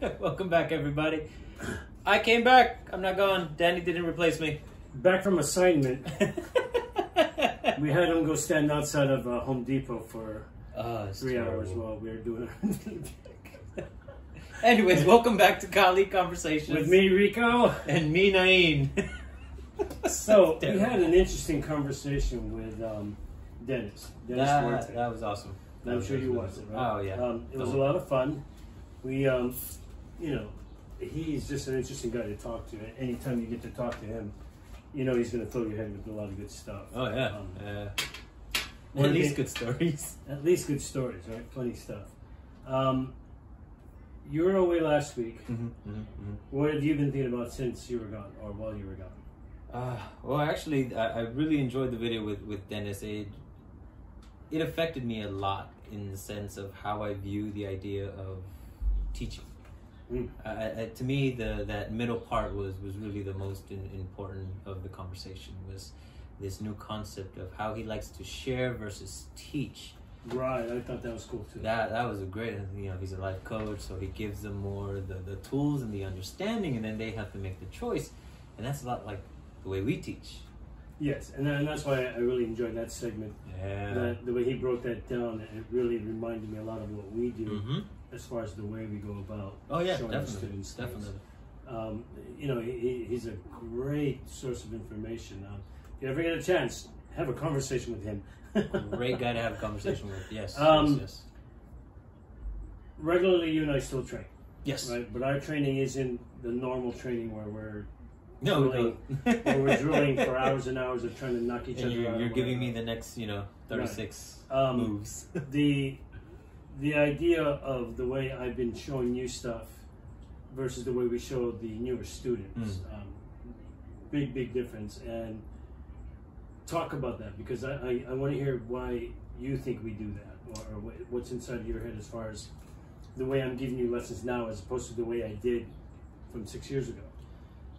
Welcome back, everybody. I came back. I'm not gone. Danny didn't replace me. Back from assignment. We had him go stand outside of Home Depot for 3 hours while we were doing our Anyways, welcome back to Colleague Conversations. with me, Rico. And me, Nain. So, we had an interesting conversation with Dennis. That was awesome. I'm sure you watched it, right? Oh, yeah. It was a lot of fun. We, you know, he's just an interesting guy to talk to. Anytime you get to talk to him, you know he's going to fill your head with a lot of good stuff. Oh, yeah. At least good stories. At least good stories, right? Funny stuff. You were away last week. What have you been thinking about since you were gone, or while you were gone? Well, actually, I really enjoyed the video with Dennis. It affected me a lot in the sense of how I view the idea of teaching. To me, that middle part was really the most important of the conversation, was this new concept of how he likes to share versus teach. Right, I thought that was cool too. That was a great, you know, he's a life coach, so he gives them more the tools and the understanding, and then they have to make the choice. And that's a lot like the way we teach. Yes, and that's why I really enjoyed that segment. Yeah. The way he broke that down, it really reminded me a lot of what we do as far as the way we go about showing our students things. Definitely. You know, he's a great source of information. If you ever get a chance, have a conversation with him. Great guy to have a conversation with. Yes. Yes. Regularly, you and I still train. Yes. Right, but our training isn't the normal training where we're drilling for hours and hours of trying to knock each other out. You're giving me the next, 36 moves. The idea of the way I've been showing you stuff versus the way we show the newer students, big difference. And talk about that, because I want to hear why you think we do that, or what's inside of your head as far as the way I'm giving you lessons now as opposed to the way I did from 6 years ago.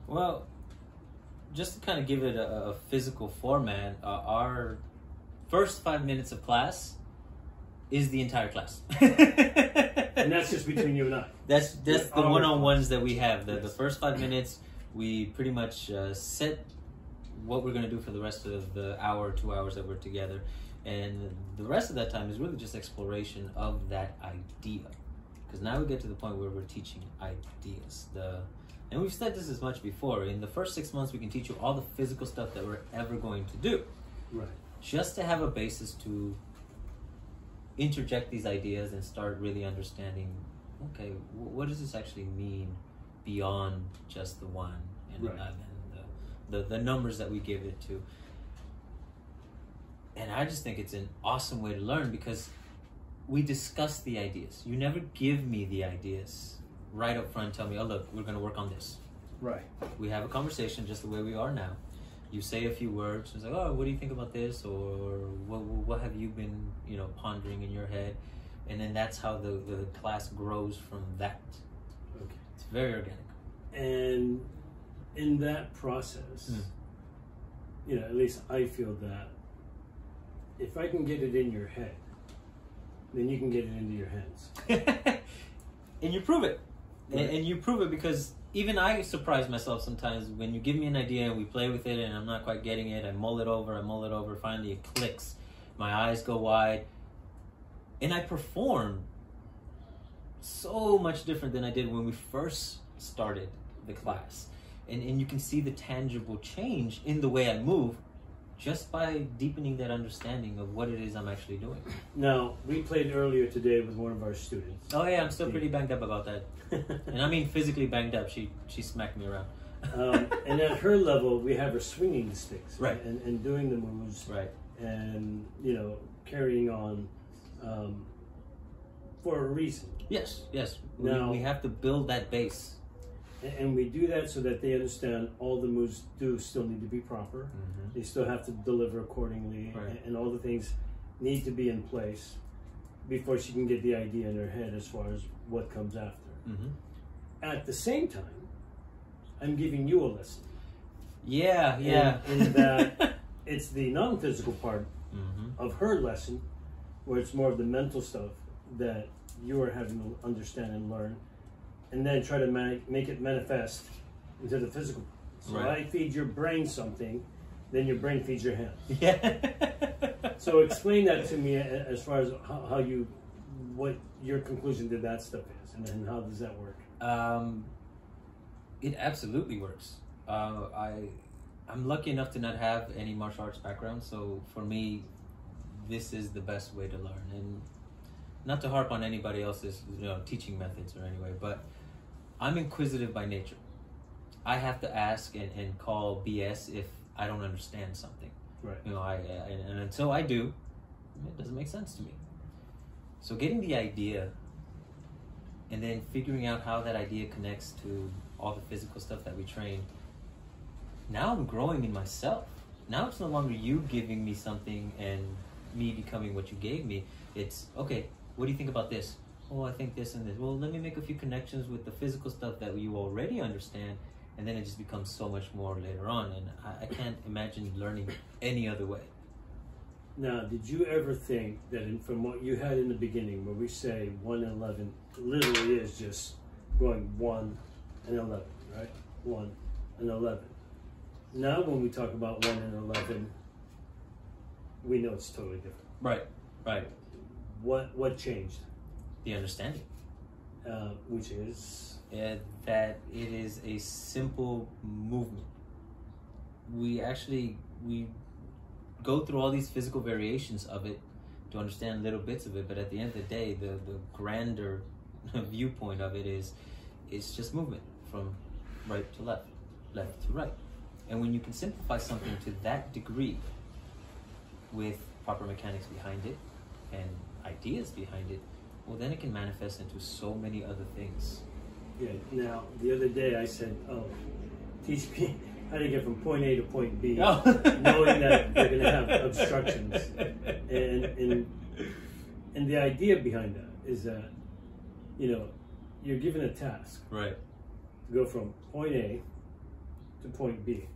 Well, just to kind of give it a physical format, our first 5 minutes of class is the entire class. And that's just between you and I. That's the one-on-ones that we have. The first 5 minutes, we pretty much set what we're going to do for the rest of the hour, 2 hours that we're together. And the rest of that time is really just exploration of that idea. Because now we get to the point where we're teaching ideas. And we've said this as much before. In the first 6 months, we can teach you all the physical stuff that we're ever going to do. Right. Just to have a basis to interject these ideas and start really understanding, okay, what does this actually mean beyond just the one and the numbers that we give it to. And I just think it's an awesome way to learn, because we discuss the ideas. You never give me the ideas right up front, tell me, oh look, we're going to work on this. Right. We have a conversation just the way we are now. You say a few words, it's like, oh, what do you think about this? Or what have you been, pondering in your head? And then that's how the class grows from that. Okay. It's very organic. And in that process, at least I feel that if I can get it in your head, then you can get it into your hands. And you prove it. Right. And you prove it, because even I surprise myself sometimes when you give me an idea and we play with it and I'm not quite getting it. I mull it over, finally it clicks. My eyes go wide. And I perform so much different than I did when we first started the class. And you can see the tangible change in the way I move just by deepening that understanding of what it is I'm actually doing. Now, we played earlier today with one of our students. Oh yeah, I'm still pretty banged up about that. And I mean physically banged up. She smacked me around. And at her level, we have her swinging the sticks. Right. And doing the moves. Right. And, carrying on for a reason. Yes. Now, we have to build that base. And we do that so that they understand all the moves still need to be proper. They still have to deliver accordingly. Right. And all the things need to be in place before she can get the idea in her head as far as what comes after. At the same time, I'm giving you a lesson. Yeah. In that it's the non-physical part of her lesson, where it's more of the mental stuff that you are having to understand and learn. and then try to make it manifest into the physical. So Right. I feed your brain something, then your brain feeds your hand. Yeah. So explain that to me as far as how you, what your conclusion to that stuff is, and then how does that work? It absolutely works. I'm lucky enough to not have any martial arts background, so for me, this is the best way to learn. And not to harp on anybody else's, teaching methods or anyway, but I'm inquisitive by nature. I have to ask and call BS if I don't understand something. Right. And until I do, it doesn't make sense to me. So getting the idea and then figuring out how that idea connects to all the physical stuff that we train, now I'm growing in myself. Now it's no longer you giving me something and me becoming what you gave me. It's, okay, what do you think about this? Oh, I think this and this. Well, let me make a few connections with the physical stuff that you already understand, and then it just becomes so much more later on. And I can't imagine learning any other way. Now, did you ever think that from what you had in the beginning, where we say 1 and 11, literally is just going 1 and 11, right? 1 and 11. Now, when we talk about 1 and 11, we know it's totally different. Right. What changed? The understanding. Which is? That it is a simple movement. We go through all these physical variations of it to understand little bits of it, but at the end of the day, the grander viewpoint of it is it's just movement from right to left, left to right. And when you can simplify something to that degree with proper mechanics behind it and ideas behind it, well, then it can manifest into so many other things. Yeah. Now, the other day I said, teach me how to get from point A to point B, knowing that they're going to have obstructions. And the idea behind that is that, you're given a task. Right. To go from point A to point B.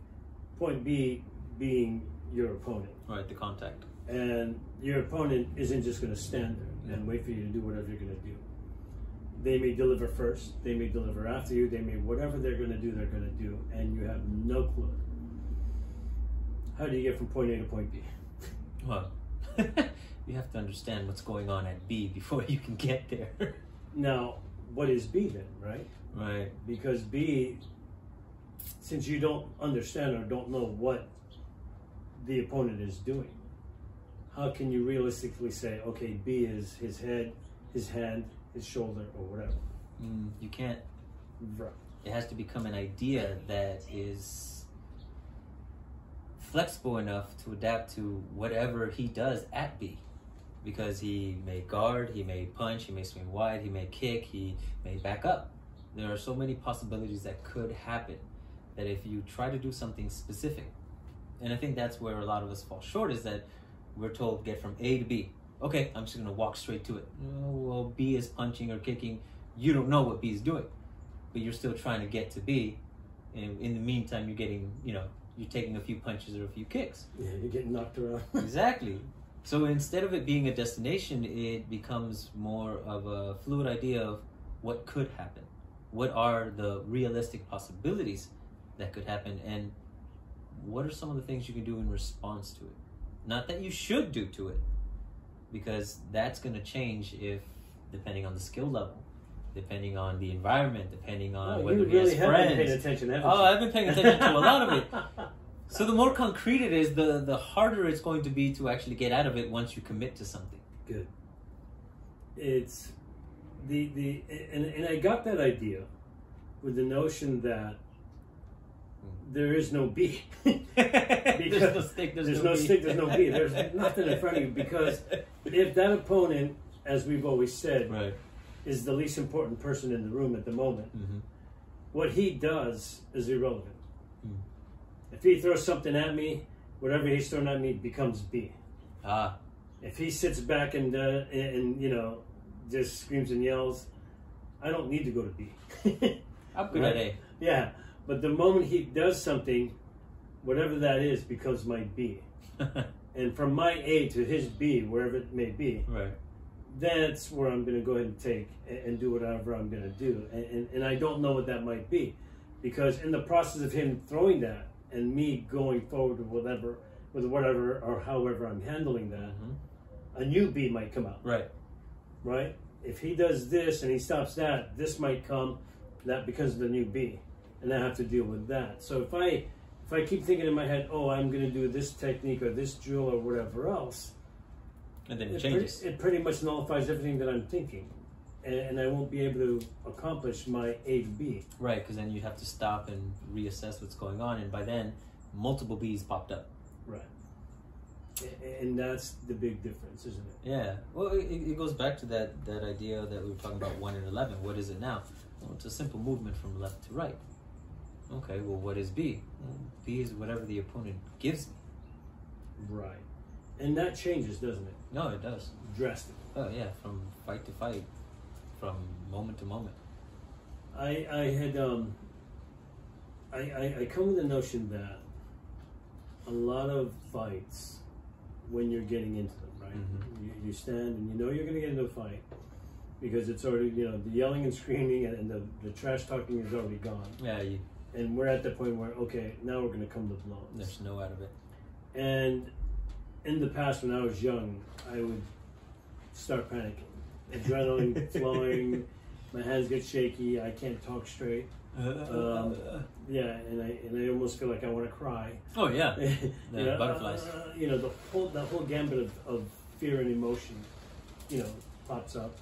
Point B being your opponent. Right, the contact. And your opponent isn't just going to stand there and wait for you to do whatever you're going to do. They may deliver first, they may deliver after you, they may, whatever they're going to do, and you have no clue. How do you get from point A to point B? Well, you have to understand what's going on at B before you can get there. Now, what is B then, right? Right. Because B, since you don't understand or don't know what the opponent is doing, how can you realistically say, okay, B is his head, his hand, his shoulder, or whatever? You can't. Right. It has to become an idea that is flexible enough to adapt to whatever he does at B. Because he may guard, he may punch, he may swing wide, he may kick, he may back up. There are so many possibilities that could happen that if you try to do something specific, and I think that's where a lot of us fall short, is that we're told get from A to B. Okay, I'm just going to walk straight to it. Oh, well, B is punching or kicking. You don't know what B is doing, but you're still trying to get to B. And in the meantime, you're getting, you're taking a few punches or a few kicks. Yeah, you're getting knocked around. Exactly. So instead of it being a destination, it becomes more of a fluid idea of what could happen. What are the realistic possibilities that could happen? And what are some of the things you can do in response to it? Not that you should do to it, because that's going to change depending on the skill level, depending on the environment, depending on whether he has friends. Been paying attention, haven't you? I've been paying attention to a lot of it. So the more concrete it is, the harder it's going to be to actually get out of it once you commit to something. Good. It's and I got that idea with the notion that there is no B. There's no stick, there's no stick, there's no B. There's nothing in front of you, because if that opponent, as we've always said, right, is the least important person in the room at the moment, what he does is irrelevant. If he throws something at me, whatever he's throwing at me becomes B. If he sits back and just screams and yells, I don't need to go to B. I'm good at A. Yeah, but the moment he does something, whatever that is becomes my B. And from my A to his B, wherever it may be, right, that's where I'm going to go ahead and take and do whatever I'm going to do. And I don't know what that might be, because in the process of him throwing that and me going forward with whatever or however I'm handling that, a new B might come out. Right? If he does this and he stops that, this might come, that becomes the new B, and I have to deal with that. So if I keep thinking in my head, oh, I'm going to do this technique or this drill or whatever else, and then it changes. It pretty much nullifies everything that I'm thinking, and I won't be able to accomplish my A to B. Right, because then you have to stop and reassess what's going on, and by then, multiple B's popped up. Right. And that's the big difference, isn't it? Yeah. Well, it goes back to that idea that we were talking about 1 and 11. What is it now? Well, it's a simple movement from left to right. Okay, well, what is B? Well, B is whatever the opponent gives me. Right. And that changes, doesn't it? No, it does. Drastically. Oh, yeah, from fight to fight, from moment to moment. I come with the notion that a lot of fights, when you're getting into them, right? You stand and you know you're going to get into a fight because it's already, the yelling and screaming and the trash talking is already gone. Yeah. And we're at the point where, okay, now we're going to come to blows. There's no out of it. And in the past, when I was young, I would start panicking. Adrenaline flowing, my hands get shaky, I can't talk straight. Yeah, and I almost feel like I want to cry. Oh yeah, butterflies. The whole gambit of fear and emotion, pops up,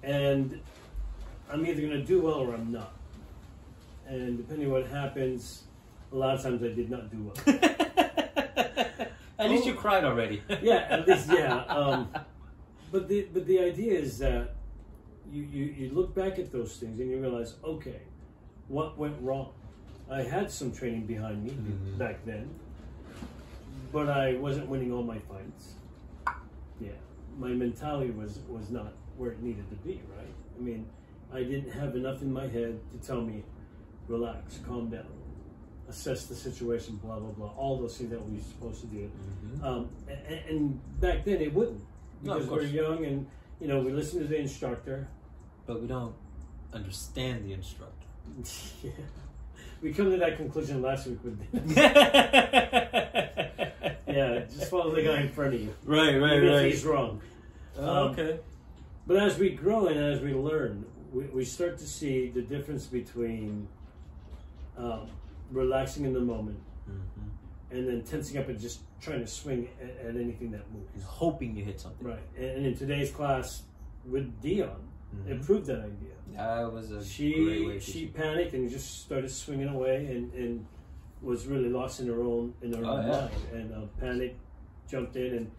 and I'm either going to do well or I'm not. And depending on what happens, a lot of times I did not do well. At least you cried already. Yeah, at least But the idea is that you look back at those things and you realize, okay, what went wrong? I had some training behind me back then, but I wasn't winning all my fights. Yeah, my mentality was not where it needed to be, right? I mean, I didn't have enough in my head to tell me, relax, calm down, assess the situation, blah, blah, blah, all those things that we're supposed to do. And back then it wouldn't, because we're young and, we listen to the instructor. But we don't understand the instructor. Yeah. We come to that conclusion last week with yeah, just follow the guy in front of you. Right. If he's wrong. Okay. But as we grow and as we learn, we start to see the difference between relaxing in the moment and then tensing up and just trying to swing at anything that moves. And hoping you hit something. Right. And in today's class with Dion, it proved that idea. That was a great way. She panicked and just started swinging away and was really lost in her own mind. And panic jumped in and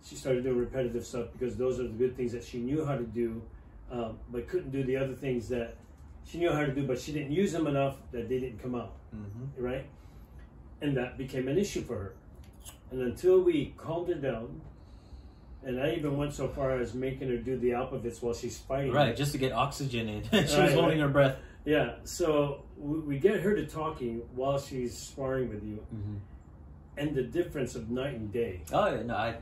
she started doing repetitive stuff because those are the good things that she knew how to do, but couldn't do the other things that she knew how to do, but she didn't use them enough that they didn't come out. Right? And that became an issue for her. And until we calmed her down, and I even went so far as making her do the alphabets while she's fighting. Right, just to get oxygen in. She was holding her breath. Yeah, so we get her to talking while she's sparring with you. And the difference of night and day. Oh, no, I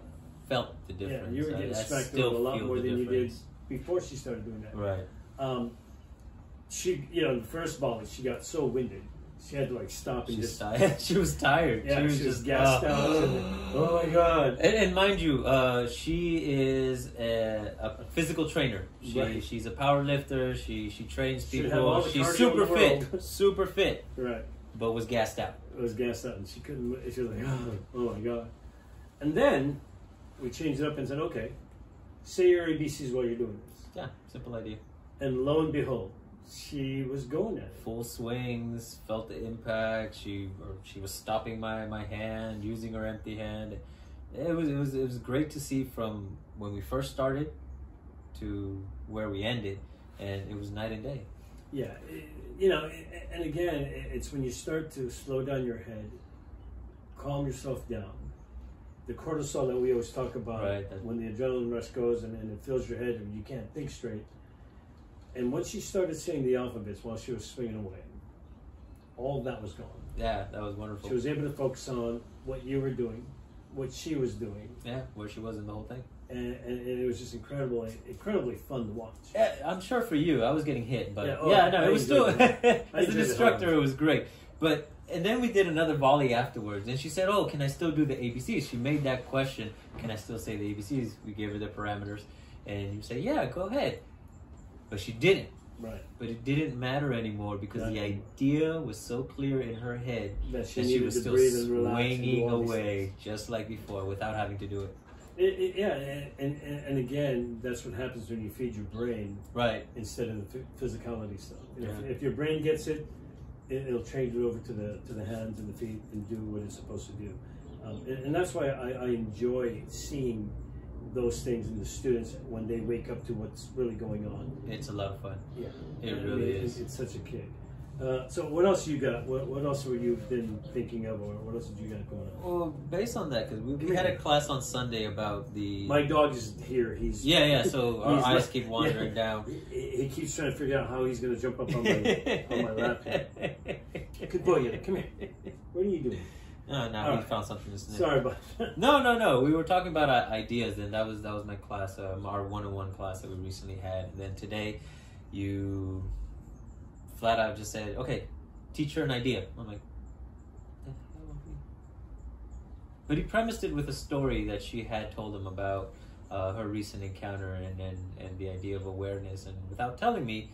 felt the difference. Yeah, you were getting smacked around a lot more than you did before she started doing that. Right. She, the first volley, she got so winded. She had to stop and just. She was tired. Yeah, she was just gassed out. Oh my god! And mind you, she is a physical trainer. She's a power lifter. She trains people. She's super fit. Right. But was gassed out. Was gassed out, and she couldn't. She was like, oh my god! And then we changed it up and said, okay, say your ABCs while you're doing this. Yeah, simple idea. And lo and behold, she was going at it. Full swings, felt the impact. She was stopping my hand, using her empty hand. It was great to see from when we first started to where we ended, and it was night and day. Yeah, and again, it's when you start to slow down your head, calm yourself down. The cortisol that we always talk about, when the adrenaline rush goes and it fills your head and you can't think straight. And once she started saying the alphabets while she was swinging away, all of that was gone. Yeah, that was wonderful. She was able to focus on what you were doing, what she was doing. Yeah, where she was in the whole thing. and it was just incredibly fun to watch. I'm sure for you, I was getting hit, but I it was still as an instructor, it it was great. But and then we did another volley afterwards, and she said, "Oh, can I still do the ABCs?" She made that question, "Can I still say the ABCs?" We gave her the parameters, and you say, "Yeah, go ahead," but she didn't. Right. But it didn't matter anymore because the idea was so clear in her head that she was still swinging away just like before without having to do it. And again, that's what happens when you feed your brain, right, instead of the physicality stuff. If your brain gets it, it'll change it over to the hands and the feet and do what it's supposed to do. And that's why I enjoy seeing those things in the students when they wake up to what's really going on. It's a lot of fun. Yeah, it really is. It's such a kick. So what else you got? What else were you been thinking of, or what else did you got going on? Well, based on that, because we had a class on Sunday about the... My dog is here. He's so our eyes keep wandering down. He keeps trying to figure out how he's going to jump up on my lap. Good boy, Yoda, come here. What are you doing? No, he found something to sniff. Sorry about that. No. We were talking about ideas, and that was my class, our one-on-one class that we recently had. And then today, you flat out just said, "Okay, teach her an idea." I'm like, the hell? But he premised it with a story that she had told him about her recent encounter and the idea of awareness. And without telling me,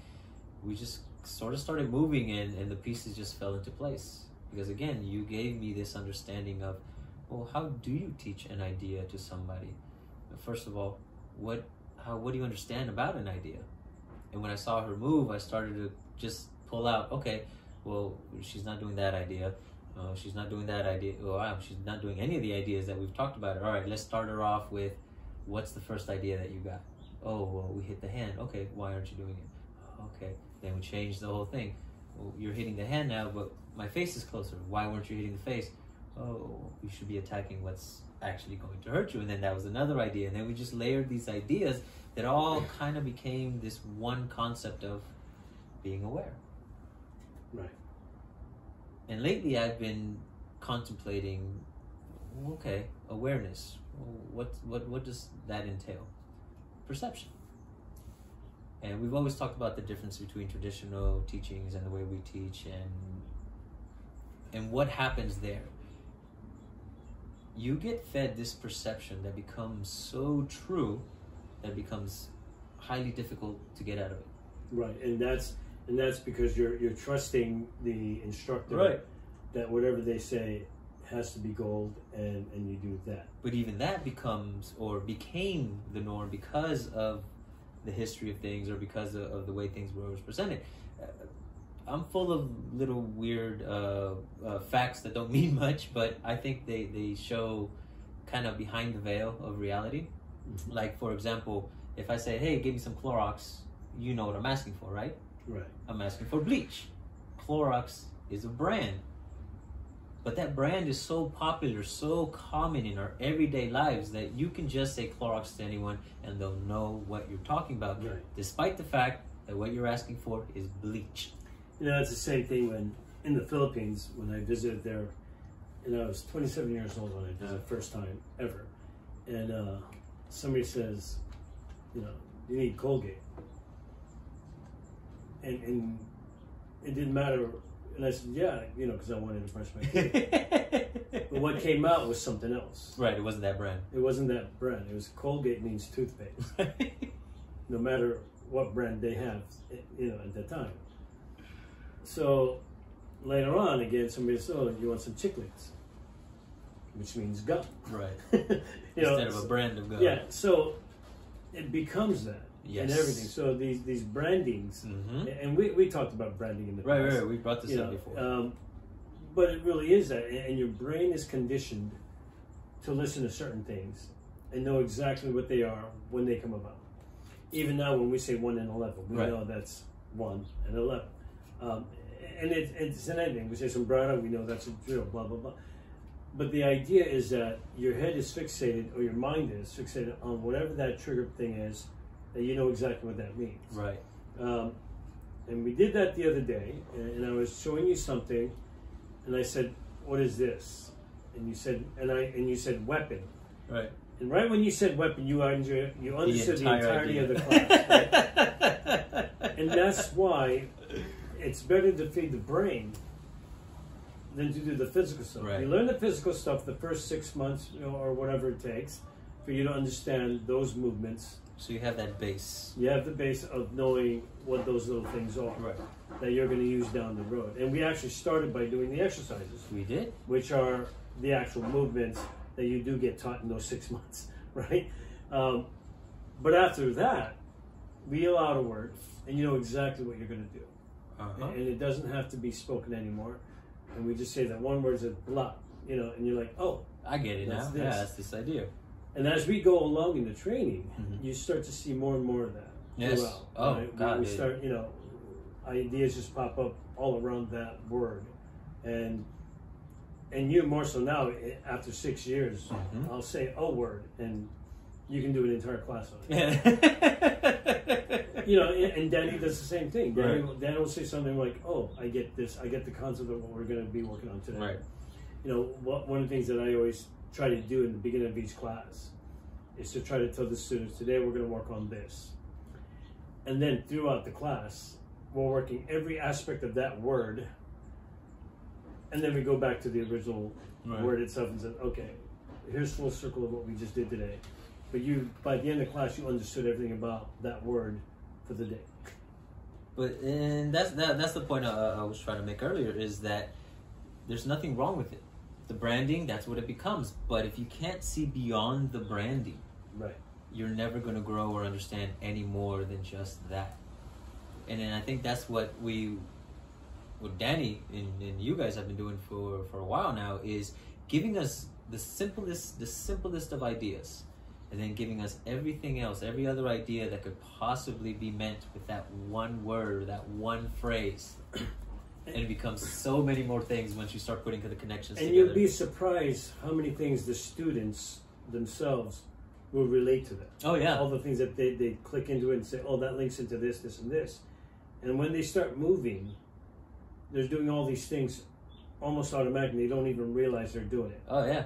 we just sort of started moving, and the pieces just fell into place. Because again, you gave me this understanding of, well, how do you teach an idea to somebody? First of all, what do you understand about an idea? And when I saw her move, I started to just pull out, okay, well, she's not doing that idea. She's not doing that idea. Oh, she's not doing any of the ideas that we've talked about. All right, let's start her off with, what's the first idea that you got? Oh, well, we hit the hand. Okay, why aren't you doing it? Okay, then we changed the whole thing. Well, you're hitting the hand now, but my face is closer. Why weren't you hitting the face? Oh, you should be attacking what's actually going to hurt you. And then that was another idea. And then we just layered these ideas that all kind of became this one concept of being aware. Right. And lately I've been contemplating, okay, awareness. What does that entail? Perception. And we've always talked about the difference between traditional teachings and the way we teach, and what happens there. You get fed this perception that becomes so true that it becomes highly difficult to get out of it. Right, and that's because you're trusting the instructor, right, that whatever they say has to be gold, and you do that. But even that becomes, or became, the norm because of the history of things, or because of the way things were presented. I'm full of little weird facts that don't mean much, but I think they show kind of behind the veil of reality. Mm-hmm. Like, for example, if I say, hey, give me some Clorox, you know what I'm asking for, right? Right. I'm asking for bleach. Clorox is a brand. But that brand is so popular, so common in our everyday lives that you can just say Clorox to anyone and they'll know what you're talking about, right, despite the fact that what you're asking for is bleach. You know, it's the same thing when in the Philippines, when I visited there, and I was 27 years old when I visited the first time ever, and somebody says, you know, you need Colgate, and it didn't matter. And I said, yeah, you know, because I wanted to brush my teeth. But what came out was something else. Right, it wasn't that brand. It wasn't that brand. It was Colgate means toothpaste. No matter what brand they have, you know, at that time. So later on, again, somebody said, oh, you want some chiclets? Which means gum. Right. Instead of a brand of gum. Yeah, so it becomes that. Yes. And everything. So these brandings, mm-hmm, and we talked about branding in the past. Right. We brought this up before. But it really is that, and your brain is conditioned to listen to certain things and know exactly what they are when they come about. Even now, when we say 1 and 11, we right, know that's 1 and 11. And it's in anything. We say sombrero, we know that's a drill, blah, blah, blah. But the idea is that your head is fixated, or your mind is fixated on whatever that trigger thing is, that you know exactly what that means. Right. And we did that the other day, and I was showing you something, and I said, "What is this?" And you said, you said weapon. Right. And right when you said weapon, you understood the entirety idea. of the class. Right? And that's why it's better to feed the brain than to do the physical stuff. Right. You learn the physical stuff the first 6 months, or whatever it takes for you to understand those movements. So you have that base. You have the base of knowing what those little things are that you're going to use down the road. And we actually started by doing the exercises. We did. Which are the actual movements that you do get taught in those 6 months, right? But after that, we yell out a word, and you know exactly what you're going to do. And it doesn't have to be spoken anymore. And we just say that one word is blah, and you're like, oh, I get it now. Yeah, that's this idea. And as we go along in the training, you start to see more and more of that. Yes. Throughout, Oh, right? God. We start, ideas just pop up all around that word. And you more so now, after 6 years, I'll say a word, and you can do an entire class on it. And Danny does the same thing. Danny will say something like, oh, I get this. I get the concept of what we're going to be working on today. Right. One of the things that I always try to do in the beginning of each class is to try to tell the students, today we're going to work on this. And then throughout the class, we're working every aspect of that word. And then we go back to the original word itself and say, okay, here's full circle of what we just did today. But by the end of class, you understood everything about that word for the day. And that's the point I was trying to make earlier, is that there's nothing wrong with it. The branding, that's what it becomes. But if you can't see beyond the branding, you're never going to grow or understand any more than just that. And then I think that's what Danny and you guys have been doing for a while now, is giving us the simplest of ideas, and then giving us everything else, every other idea that could possibly be meant with that one word or that one phrase. And it becomes so many more things once you start putting the connections together. And you'll be surprised how many things the students themselves will relate to that. Oh, yeah. All the things that they click into it and say, oh, that links into this, this, and this. And when they start moving, they're doing all these things almost automatically. They don't even realize they're doing it. Oh, yeah.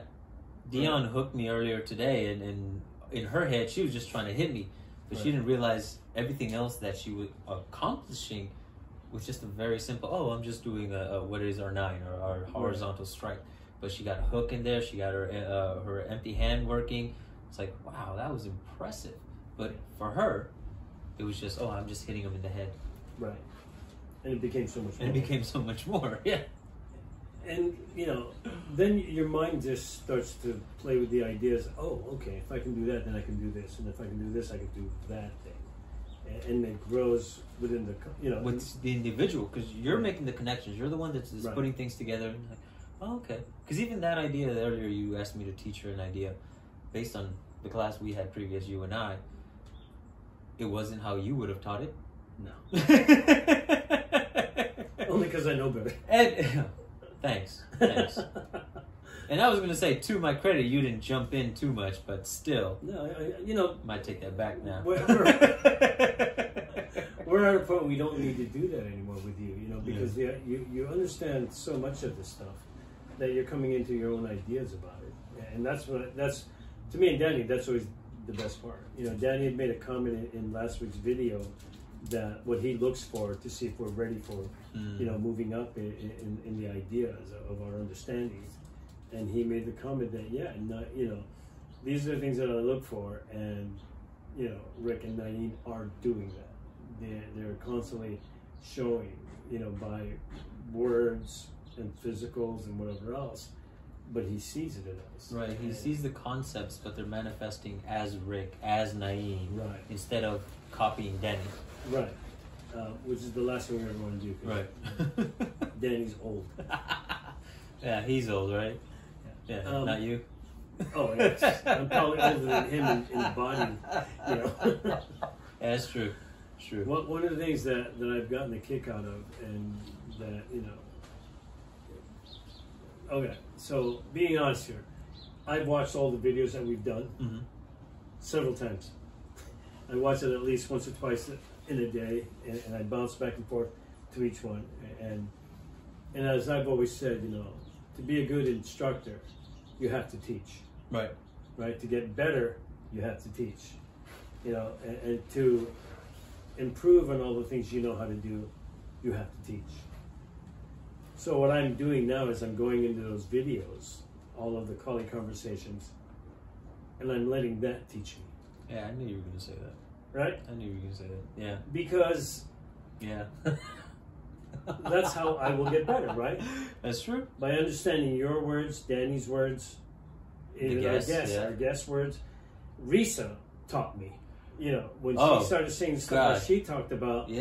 Dion hooked me earlier today, and in her head, she was just trying to hit me. But she didn't realize everything else that she was accomplishing with just a very simple, I'm just doing what is our 9 or our horizontal strike. But she got a hook in there. She got her empty hand working. It's like, wow, that was impressive. But for her, it was just, I'm just hitting him in the head. Right. And it became so much more. And it became so much more, yeah. And, then your mind just starts to play with the ideas, okay, if I can do that, then I can do this. And if I can do this, I can do that thing. And it grows within the, with the individual, because you're making the connections. You're the one that's putting things together. And like, okay. Because even that idea that earlier you asked me to teach her an idea based on the class we had previous, you and I, it wasn't how you would have taught it. No. Only because I know better. And, thanks. And I was going to say, to my credit, you didn't jump in too much, but still. No, might take that back now. We're at a point we don't need to do that anymore with you, because you understand so much of this stuff that you're coming into your own ideas about it. And that's to me and Danny, that's always the best part. Danny had made a comment in last week's video that what he looks for to see if we're ready for, moving up in the ideas of our understanding. And he made the comment that, these are the things that I look for, and, Rick and Nain are doing that. They're constantly showing, by words and physicals and whatever else, but he sees it in us. Right, he sees the concepts, but they're manifesting as Rick, as Nain, instead of copying Danny. Right, which is the last thing we ever want to do. Right. Danny's old. Yeah, he's old, right? Yeah, not you. Oh, yes. I'm probably older than him in body, Yeah, that's true. True. One of the things that I've gotten a kick out of, and that, okay, so being honest here, I've watched all the videos that we've done several times. I watch it at least once or twice in a day, and I bounce back and forth to each one. And as I've always said, to be a good instructor, you have to teach. Right. right? To get better, you have to teach. You know, and to improve on all the things you know how to do, you have to teach. So what I'm doing now is I'm going into those videos, all of the colleague conversations, and I'm letting that teach me. Yeah, I knew you were going to say that. Right? I knew you were going to say that. Yeah. Because yeah. that's how I will get better, right? That's true. By understanding your words, Danny's words, our guest words. Risa taught me. You know, when she started saying the stuff that she talked about,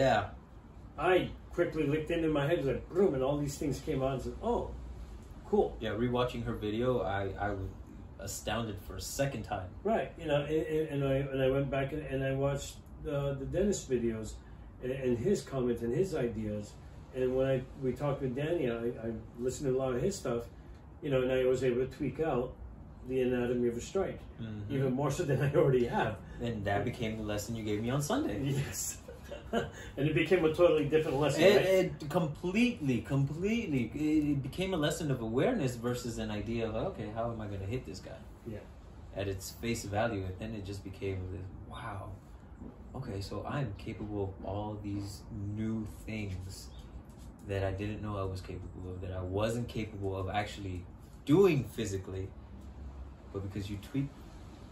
I quickly looked into my head, like, boom, and all these things came out and said, oh, cool. Yeah, rewatching her video, I was astounded for a second time. Right, you know, and I went back and I watched the Dennis videos and his comments and his ideas. And when we talked with Danny, I listened to a lot of his stuff, you know, and I was able to tweak out the anatomy of a strike, even more so than I already have. And that became the lesson you gave me on Sunday. Yes. And it became a totally different lesson, right? It completely, it became a lesson of awareness versus an idea of, okay, how am I going to hit this guy? Yeah. At its face value. And then it just became this, wow, okay, so I'm capable of all these new things that I didn't know I was capable of, that I wasn't capable of actually doing physically. But because you tweaked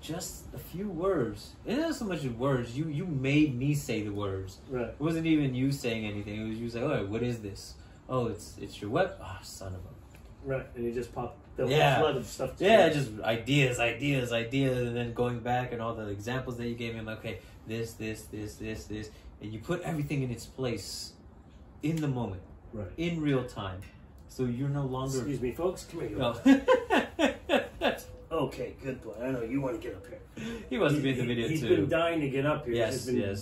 just a few words, it isn't so much of words, you made me say the words. Right. It wasn't even you saying anything. It was you saying, all right, what is this? Oh, it's your web. Oh, son of a. Right, and you just popped the flood of stuff. Just ideas, and then going back and all the examples that you gave me. I'm like, okay, this, and you put everything in its place in the moment, right, in real time. So you're no longer. Excuse me, folks. Come here. No. Okay, good boy. I know you want to get up here. He wants to be in the video He's too. been dying to get up here. Yes, He's been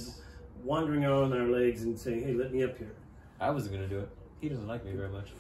wandering around our legs and saying, "Hey, let me up here." I wasn't gonna do it. He doesn't like me very much.